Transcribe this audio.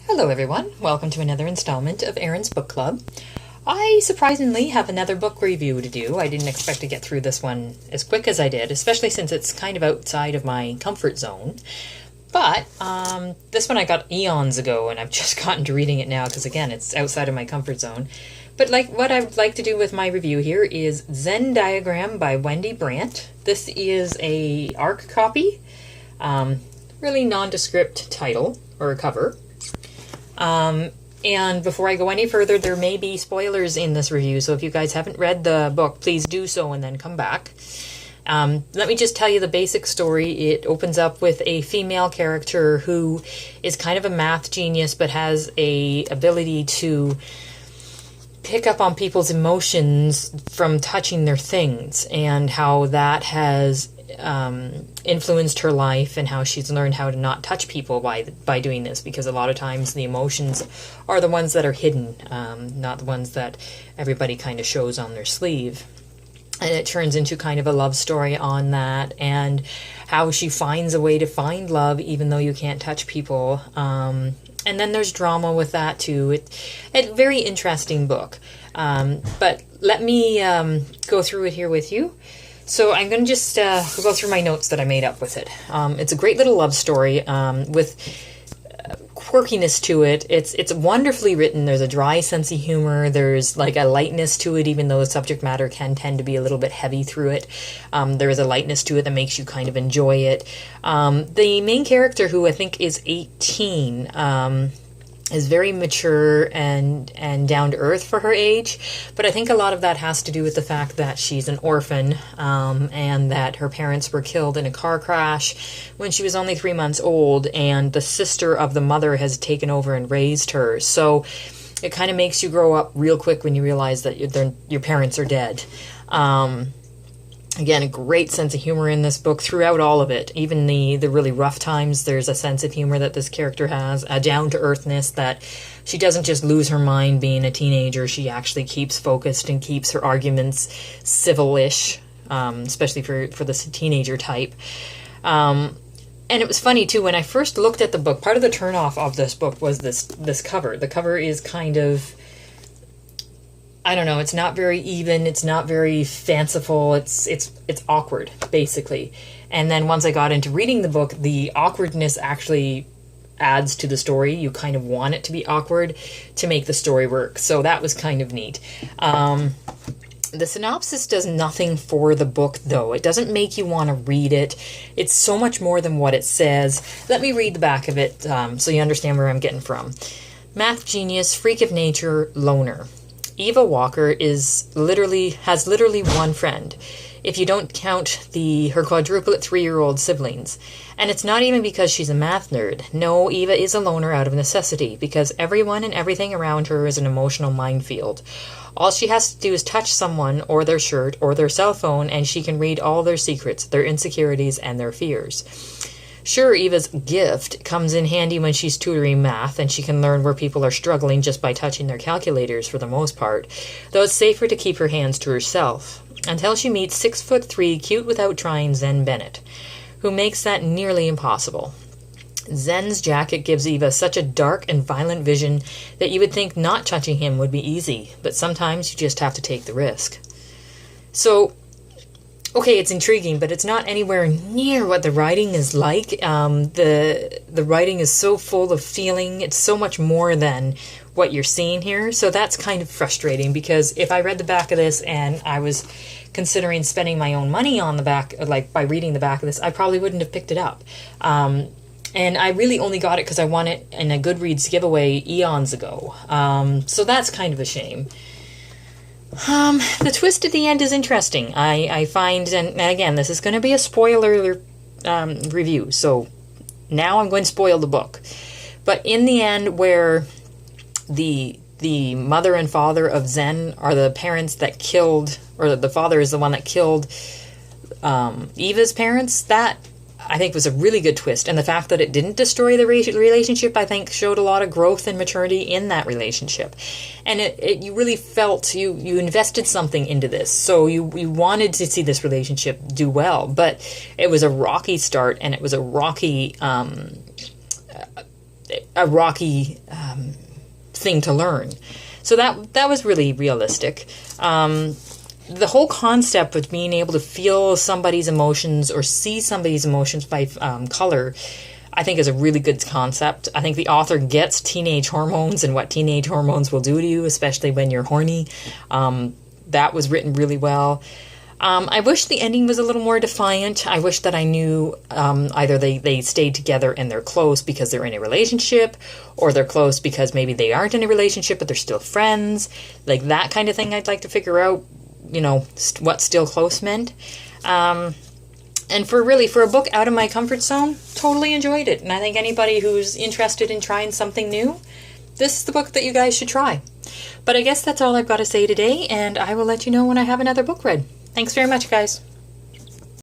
Hello everyone, welcome to another installment of Erinn's Book Club. I surprisingly have another book review to do. I didn't expect to get through this one as quick as I did, especially since it's kind of outside of my comfort zone. But this one I got eons ago and I've just gotten to reading it now because again it's outside of my comfort zone. But what I'd like to do with my review here is Zenn Diagram by Wendy Brant. This is a ARC copy, really nondescript title or cover. And before I go any further, there may be spoilers in this review, so if you guys haven't read the book, please do so and then come back. Let me just tell you the basic story. It opens up with a female character who is kind of a math genius, but has a ability to pick up on people's emotions from touching their things, and how that has influenced her life, and how she's learned how to not touch people by doing this, because a lot of times the emotions are the ones that are hidden, not the ones that everybody kind of shows on their sleeve. And it turns into kind of a love story on that, and how she finds a way to find love even though you can't touch people. And then there's drama with that too. It's a very interesting book. But let me go through it here with you. So I'm going to just go through my notes that I made up with it. It's a great little love story with quirkiness to it. It's wonderfully written. There's a dry sense of humor. There's like a lightness to it, even though the subject matter can tend to be a little bit heavy through it. There is a lightness to it that makes you kind of enjoy it. The main character, who I think is 18, is very mature and down to earth for her age, but I think a lot of that has to do with the fact that she's an orphan, and that her parents were killed in a car crash when she was only 3 months old, and the sister of the mother has taken over and raised her. So it kind of makes you grow up real quick when you realize that your parents are dead. Again, a great sense of humor in this book throughout all of it. Even the really rough times, there's a sense of humor that this character has, a down-to-earthness that she doesn't just lose her mind being a teenager. She actually keeps focused and keeps her arguments civil-ish, especially for this teenager type. And it was funny, too, when I first looked at the book, part of the turn-off of this book was this cover. The cover is kind of, I don't know, it's not very even, it's not very fanciful, it's awkward, basically. And then once I got into reading the book, the awkwardness actually adds to the story. You kind of want it to be awkward to make the story work, so that was kind of neat. The synopsis does nothing for the book, though. It doesn't make you want to read it. It's so much more than what it says. Let me read the back of it so you understand where I'm getting from. Math genius, freak of nature, loner. Eva Walker has literally one friend, if you don't count her quadruplet 3-year-old siblings. And it's not even because she's a math nerd. No, Eva is a loner out of necessity, because everyone and everything around her is an emotional minefield. All she has to do is touch someone, or their shirt, or their cell phone, and she can read all their secrets, their insecurities, and their fears. Sure, Eva's gift comes in handy when she's tutoring math, and she can learn where people are struggling just by touching their calculators for the most part, though it's safer to keep her hands to herself, until she meets 6'3", cute without trying Zenn Bennett, who makes that nearly impossible. Zenn's jacket gives Eva such a dark and violent vision that you would think not touching him would be easy, but sometimes you just have to take the risk. So, okay, it's intriguing, but it's not anywhere near what the writing is like. The writing is so full of feeling. It's so much more than what you're seeing here. So that's kind of frustrating, because if I read the back of this and I was considering spending my own money on the back, like by reading the back of this, I probably wouldn't have picked it up. And I really only got it because I won it in a Goodreads giveaway eons ago. So that's kind of a shame. The twist at the end is interesting. I find, and again, this is going to be a spoiler review, so now I'm going to spoil the book. But in the end, where the mother and father of Zenn are the parents that killed, or the father is the one that killed Eva's parents, that I think was a really good twist. And the fact that it didn't destroy the relationship, I think, showed a lot of growth and maturity in that relationship. And you really felt, you invested something into this. So you wanted to see this relationship do well. But it was a rocky start, and it was a rocky thing to learn. So that was really realistic. The whole concept of being able to feel somebody's emotions or see somebody's emotions by color, I think is a really good concept. I think the author gets teenage hormones and what teenage hormones will do to you, especially when you're horny. That was written really well. I wish the ending was a little more defiant. I wish that I knew either they stayed together and they're close because they're in a relationship, or they're close because maybe they aren't in a relationship but they're still friends. Like that kind of thing I'd like to figure out, what still close meant. And for a book out of my comfort zone, totally enjoyed it. And I think anybody who's interested in trying something new, this is the book that you guys should try. But I guess that's all I've got to say today, and I will let you know when I have another book read. Thanks very much, guys.